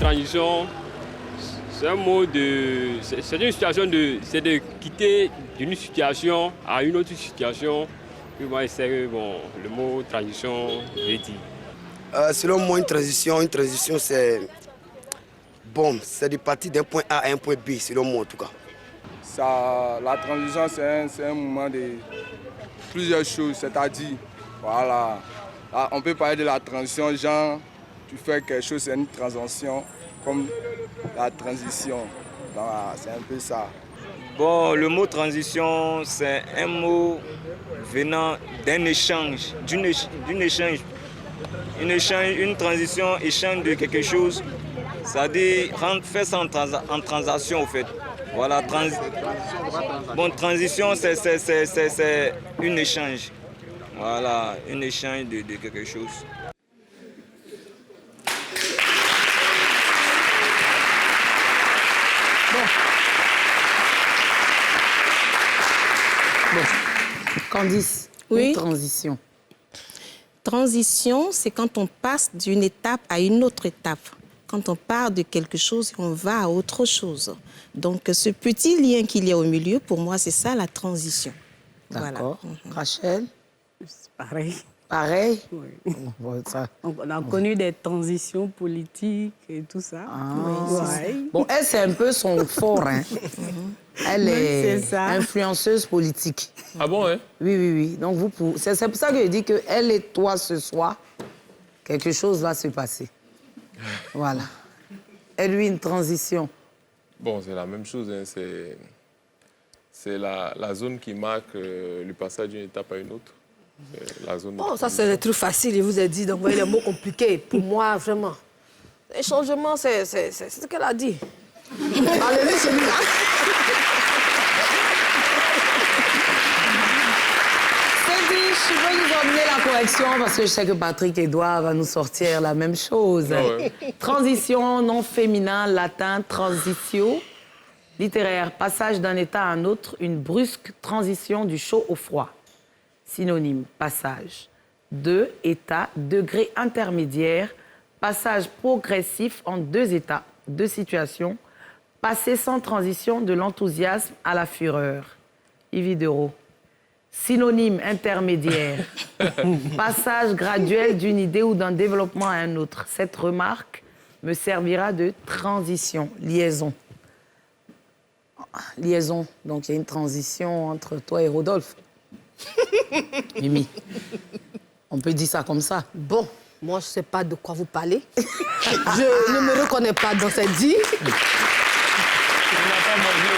transition, c'est un mot de... C'est une situation de... C'est de quitter d'une situation à une autre situation. Puis moi, c'est bon, le mot transition, je dis. Selon moi, une transition c'est... Bon, c'est de partir d'un point A à un point B, selon moi en tout cas. La transition, c'est un moment de plusieurs choses, c'est-à-dire, voilà, là, on peut parler de la transition, genre, tu fais quelque chose, c'est une transition, comme la transition, voilà, c'est un peu ça. Bon, le mot transition, c'est un mot venant d'un échange, une transition, échange de quelque chose, c'est-à-dire faire ça en transaction, au fait. Voilà, bon, transition, c'est un échange. Voilà, un échange de quelque chose. Bon. Candice, oui. Une transition. Transition, c'est quand on passe d'une étape à une autre étape. Quand on part de quelque chose, on va à autre chose. Donc, ce petit lien qu'il y a au milieu, pour moi, c'est ça la transition. D'accord. Voilà. Rachel? C'est pareil. Pareil? Oui. Bon, ça... On a connu des transitions politiques et tout ça. Ah, oui. Bon, elle, c'est un peu son fort, hein. Elle est influenceuse politique. Ah bon, hein? Oui. Donc, c'est pour ça que je dis qu'elle et toi, ce soir, quelque chose va se passer. Voilà. Et lui, une transition. Bon, c'est la même chose. Hein. C'est la zone qui marque le passage d'une étape à une autre. La zone bon, ça, c'est le truc facile. Je vous ai dit d'envoyer les mots compliqués. Pour moi, vraiment. Les changements, c'est ce qu'elle a dit. Allez-y, celui-là. Je vais nous emmener la correction parce que je sais que Patrick Edouard va nous sortir la même chose. Oh ouais. Transition, nom féminin, latin, transitio. Littéraire, passage d'un état à un autre, une brusque transition du chaud au froid. Synonyme, passage. De, état, degré intermédiaire, passage progressif en deux états, deux situations, passer sans transition de l'enthousiasme à la fureur. Yves Dereau. Synonyme intermédiaire, passage graduel d'une idée ou d'un développement à un autre. Cette remarque me servira de transition, liaison. Liaison, donc il y a une transition entre toi et Rodolphe. Mimi, on peut dire ça comme ça. Bon, moi, je ne sais pas de quoi vous parlez. Je ne me reconnais pas dans cette vie. On n'a pas mangé